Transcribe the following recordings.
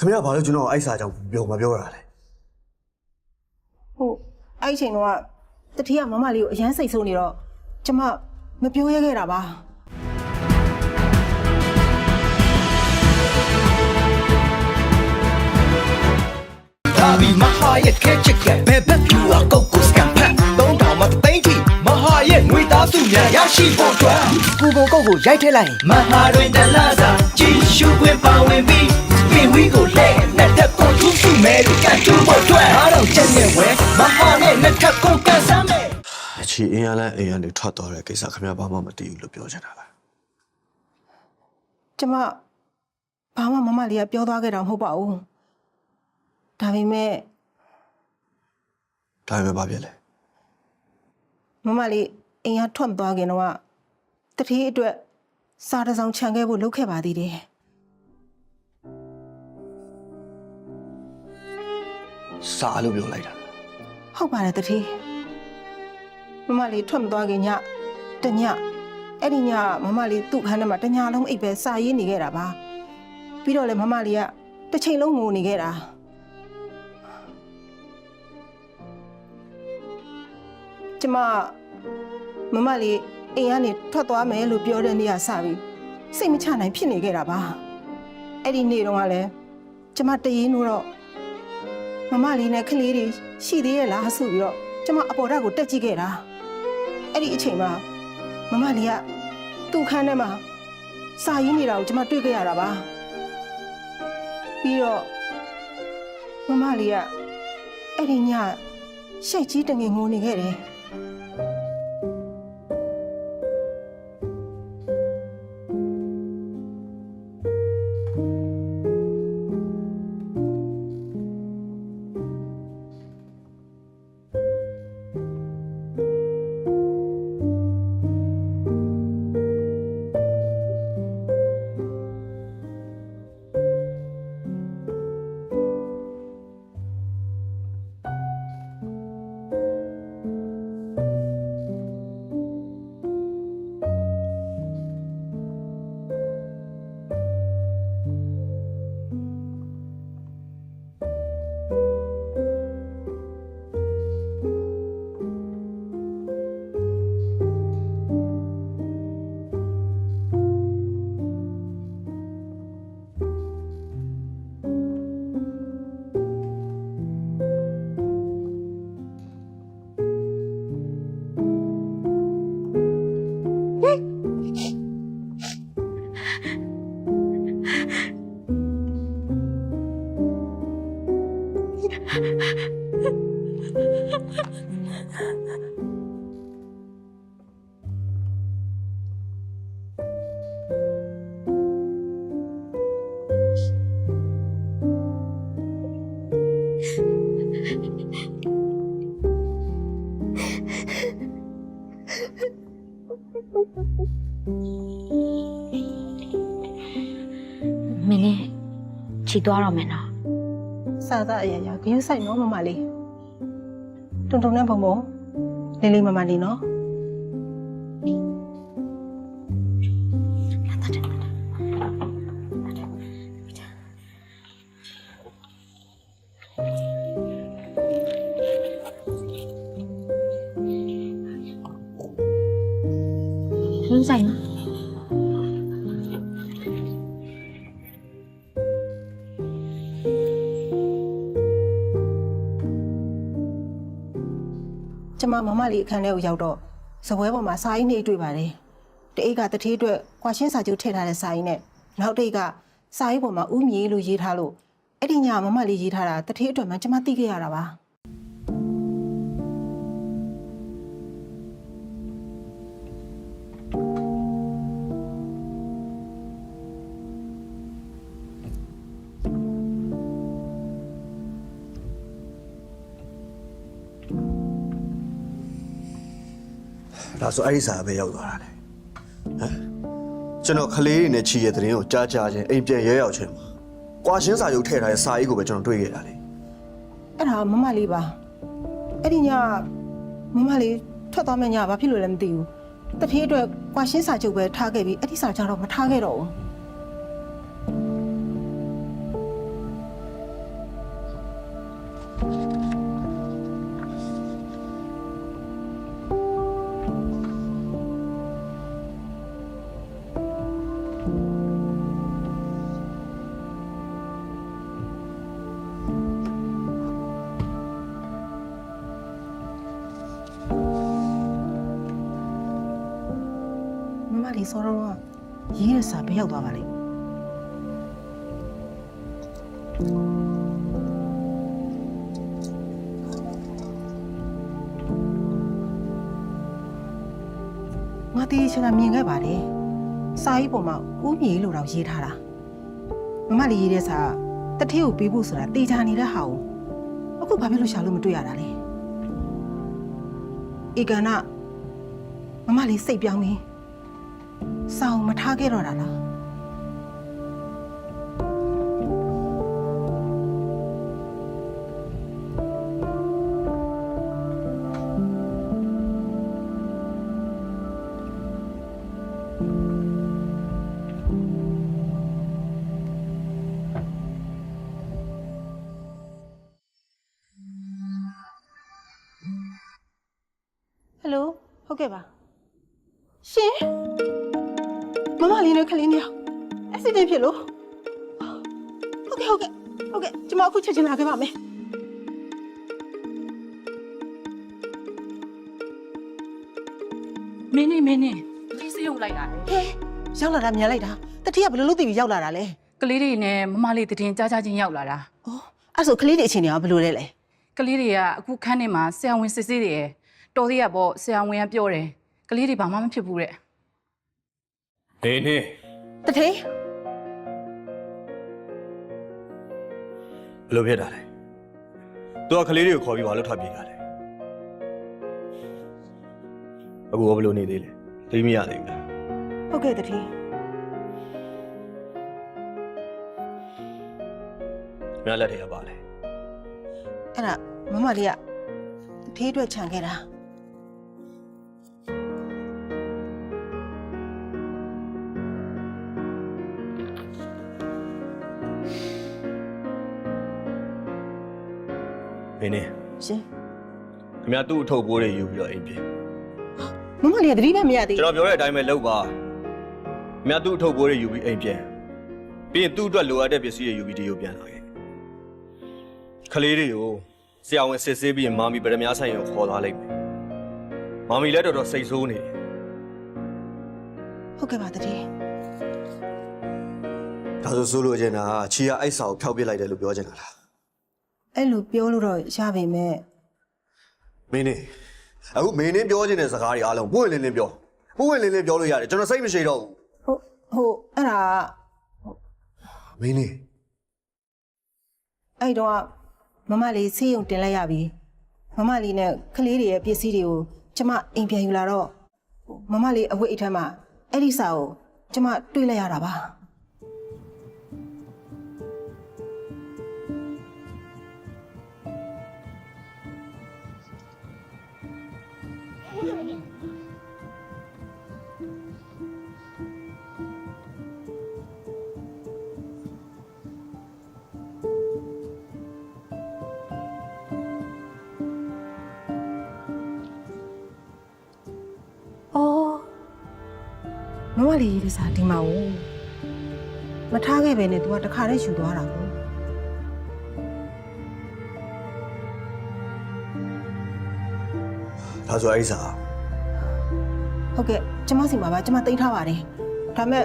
ခင်ဗျားဘာလို့ကျွန်တော်အဲ့စာကြောင့်ပြောမပြောတာလဲဟုတ်အဲ့ချိန်တော့တတိယမမလေးကိုအရန်စိတ်ဆိုးနေတော့ကျမမပြောရခဲ့တာပါTabi Mahayat Ketchikan Bebe Kua Koko Scampan Don't down my baby Mahayat Wita Sunya Yashi Botwa Google Koko Yaitai Maharin Dalaza Jishu Win Power B Spin we go lay Nata Ko Tusu Mary Can do Botwa I don't tell you where Mahanet Nata Ko Kasame အချီအင်းရလဲအိမ်ကနေထွက်သွားတဲ့ကိစ္စခင်ဗျားဘာမှမသိဘူးလို့ပြောချင်တာလားကျမဘာမှမမလေးကပြောသွားခဲ့တာမဟုတ်ပါဘူးဒါပေမဲ့ဘာဖြစ်လဲမမလေးအိမ်ကထွက်သွားခင်တော့တတိယအတွက်စားတစ်စောင်ခြံခဲ့ဖို့လုပ်ခဲ့ပါသေးတယ်စာလို့ပြောလိုက်တာဟုတ်ပါတယ်တတိယမမလေးထွက်မသွားခင်ညတညအဲ့ဒီညမမလေးသူ့ခန်းထဲမှာတညလုံးအိပ်ပဲစာရေးနေခဲ့တာပါပြီးတော့လေမမလေးကတစ်ချိန်လုံးငိုနေခဲ့တာကျမမမလေးအိမ်ကနေထွက်သွားမယ်လို့ပြောတဲ့နေ့ကစပြီးစိတ်မချနိုင်ဖြစ်နေခဲ့တာပါအဲ့ဒီနေ့တုန်းကလည်းကျမတရေနိုးတော့မမလေးနဲ့ကလေးတွေရှိသေးရဲ့လားဆိုပြီးတော့ကျမအပေါ်ဓာတ်ကိုတက်ကြည့်ခဲ့တာအဲ့ဒီအချိန်မှာမမလေးကသူ့ခန်းထဲမှာစာရင်းနေတာကိုကျမတွေ့ခဲ့ရတာပါပြီးတော့မမလေးကအဲ့ဒီညရှိတ်ကြီးတငယ်ငိုနေခဲ့တယ်မင်းနဲ့ချီသွားတော့မယ်နော်စာသားအရာရာဂရုစိုက်နော်မမလေးတုံတုံနဲ့ဘုံဘုံလေးလေးမမလေးနော်ရင်းဆိုင်နော်ကျမမမလေးအခန်းထဲကိုရောက်တော့စပွဲပေါ်မှာစာရင်းတွေတွေ့ပါတယ်တအိတ်ကတထေးအတွက်ကွာရှင်းစာချုပ်ထည့်ထားတဲ့စာရင်းနဲ့နောက်တစ်အိတ်ကစာရေးပေါ်မှာဥမြေလို့ရေးထားလို့အဲ့ဒီညမမလေးရေးထားတာတထေးအတွက်မှကျမသိခဲ့ရတာပါဒါဆိုအဲ့ဒီစာပဲရောက်သွားတာလေဟမ်ကျွန်တော်ကလေးတွေနဲ့ချီရဲ့တဲ့ရင်ကိုကြားချင်းအိမ်ပြန်ရဲရောက်ချင်းမှာကွာရှင်းစာရုပ်ထည့်ထားတဲ့စာအိတ်ကိုပဲကျွန်တော်တွေ့ခဲ့တာလေအဲ့ဒါမမလေးပါအဲ့ဒီညမမလေးထွက်သွားမယ့်ညဘာဖြစ်လို့လဲမသိဘူးတထေးအတွက်ကွာရှင်းစာချုပ်ပဲထားခဲ့ပြီးအဲ့ဒီစာကြတော့မထားခဲ့တော့ဘူး လေးစောတော့ရေးရစာဘယ်ရောက်သွားပါလဲငါတီးချင်တာမြင်ခဲ့ပါတယ်စာရေးပေါ်မှာဦးမြေလို့တော့ရေးထားတာမမလေးရေးတဲ့စာတထည့်ကိုပေးဖို့ဆိုတာတေချာနေတဲ့ဟာကိုအခုဘာဖြစ်လို့ရှာလို့မတွေ့ရတာလဲဧကနာမမလေးစိတ်ပြောင်းပြီးစာအုံမထားခဲ့တော့တာလားဟယ်လိုဟုတ်ကဲ့ပါရှင်မမလေးနဲ့ခလေးနှစ်ယောက်အက်ဆီဒန့်ဖြစ်လို့ဟုတ်ကဲ့ကျွန်မအခုချက်ချင်းလာခဲ့ပါမယ်မင်းနေဒီစေးုံလိုက်တာလေ ဟဲရောက်လာတာမြန်လိုက်တာတတိယဘယ်လိုလုပ်သိပြီးရောက်လာတာလဲ ကလေးတွေနဲ့မမလေးတည်ကြားချင်းရောက်လာတာ ဩအဲ့ဆိုခလေးတွေအချိန်တွေကဘယ်လိုလဲ ကလေးတွေကအခုခန်းထဲမှာဆရာဝန်စစ်ဆေးတယ်တော်သေးရပေါ့ဆရာဝန်ကပြောတယ်ကလေးတွေဘာမှမဖြစ်ဘူးတဲ့ ဟေးနေ တထေး ဘယ်လိုဖြစ်တာလဲသူကကလေးတွေကိုခေါ်ပြီးဘာလို့ထွက်ပြေးတာလဲအခုကဘယ်လိုနေသေးလဲသိမရသေးဘူးလား ဟုတ်ကဲ့တထေး မြတ်လက်တွေကပါလဲ အဲ့ဒါမမလေးကတထေးအတွက်ခြံခဲ့တာမင်းနေ ရှင် ခင်ဗျားသူ့အထုပ်ပိုးတွေယူပြီးတော့အိမ်ပြေ မမလေးကတတိပဲမရသေး ကျွန်တော်ပြောတဲ့အတိုင်းပဲလုပ်ပါခင်ဗျားသူ့အထုပ်ပိုးတွေယူပြီးအိမ်ပြေပြီးရင်သူ့အတွက်လိုအပ်တဲ့ပစ္စည်းတွေယူပြီးဒီကိုပြန်လာခဲ့ကလေးတွေကိုဆရာဝန်စစ်ဆေးပြီးရင်မာမီပရမများဆိုင်ကိုခေါ်သွားလိုက်မယ်မာမီလည်းတော်တော်စိတ်ဆိုးနေတယ် ဟုတ်ကဲ့ပါတထေး ဒါဆိုလို့ချင်တာချီကအိုက်စာကိုဖျောက်ပစ်လိုက်တယ်လို့ပြောချင်တာလား အဲ့လိုပြောလို့တော့ရပါမယ် မင်းနေအခုမင်းနေပြောချင်တဲ့စကားတွေအားလုံးပွင့်လင်းလင်းပြောပွင့်လင်းလင်းပြောလို့ရတယ်ကျွန်တော်စိတ်မရှိတော့ဘူး ဟုတ်အဲ့ဒါ မင်းနေ အဲ့တော့မမလေးဆေးရုံတင်လိုက်ရပြီမမလေးနဲ့ကလေးတွေရဲ့ပစ္စည်းတွေကိုကျမအိမ်ပြန်ယူလာတော့မမလေးအဝတ်အိတ်ထဲမှာအဲ့ဒီစာကိုကျမတွေ့လိုက်ရတာပါမမလေးရေးတဲ့စာဒီမှာကိုမထားခဲ့ပဲနဲ့ तू ကတခါတည်းယူသွားတာကို ဒါဆိုအဲ့ဒီစာ ဟုတ်ကဲ့ကျမစီမှာပါကျမတိတ်ထားပါတယ်ဒါမဲ့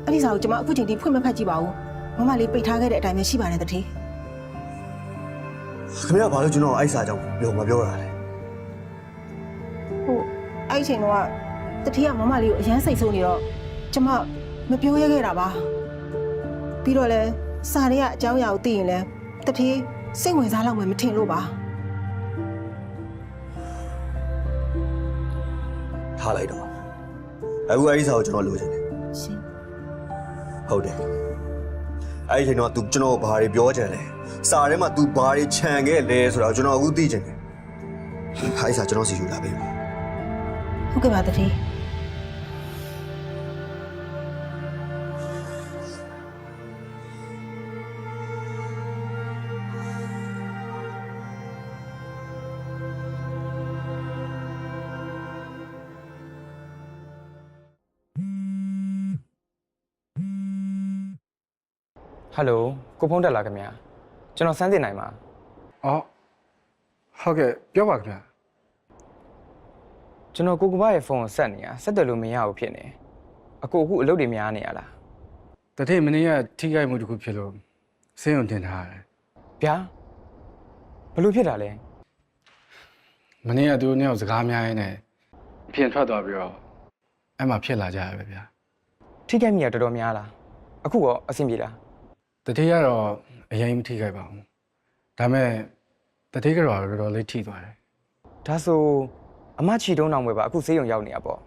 အဲ့ဒီစာကိုကျမအခုချိန်ထိဖွင့်မဖတ်ကြည့်ပါဘူးမမလေးပိတ်ထားခဲ့တဲ့အတိုင်းပဲရှိပါတယ်တထေး ခင်ဗျားဘာလို့ကျွန်တော်အဲ့ဒီစာကြောင့်မပြောတာလဲ ဟုတ်အဲ့ဒီချိန်တော့တထေးကမမလေးကိုအရန်စိတ်ဆိုးနေတော့ကျမမပြောရခဲ့တာပါပြီးတော့လဲစာတွေကအကြောင်းအရာကိုသိရင်လဲတထေးစိတ်ဝင်စားလောက်မှမထင်လို့ပါ ထားလိုက်တော့အခုအဲ့ဒီစာကိုကျွန်တော်လိုချင်တယ် ရှင် ဟုတ်တယ်အဲ့ဒီချိန်တော့ तू ကျွန်တော်ဘာတွေပြောချင်လဲစာထဲမှာ तू ဘာတွေခြံခဲ့လဲဆိုတော့ကျွန်တော်အခုသိချင်တယ်အဲ့ဒီစာကျွန်တော်စီယူလာပေးပါ ဟုတ်ကဲ့ပါတထေး ဟယ်လိုကိုဖုန်းတက်လာခင်ဗျာကျွန်တော်စမ်းတင်နိုင်ပါ အော်ဟုတ်ကဲ့ပြောပါခင်ဗျာ ကျွန်တော်ကိုကဘာရဲ့ဖုန်းကိုဆက်နေတာဆက်တယ်လို့မရဘူးဖြစ်နေ အကိုအခုအလုပ်တွေများနေရလား တတိမင်းကထိခိုက်မှုတစ်ခုဖြစ်လို့ဆင်းရုံတင်ထားတယ် ဗျာဘလို့ဖြစ်တာလဲ မင်းကသူတို့နှစ်ယောက်စကားများရင်းနဲ့ပြင်ထွက်သွားပြီးတော့အဲ့မှာဖြစ်လာကြရပဲဗျာ ထိခိုက်မိရတော်တော်များလားအခုရောအဆင်ပြေလား တတိကတော့အရင်မထိခိုက်ပါဘူးဒါမဲ့တတိကတော့တော်တော်လေးထိသွားတယ် ဒါဆိုအမချီတုံးအောင်ပဲပါအခုဆေးရုံရောက်နေရပေါ့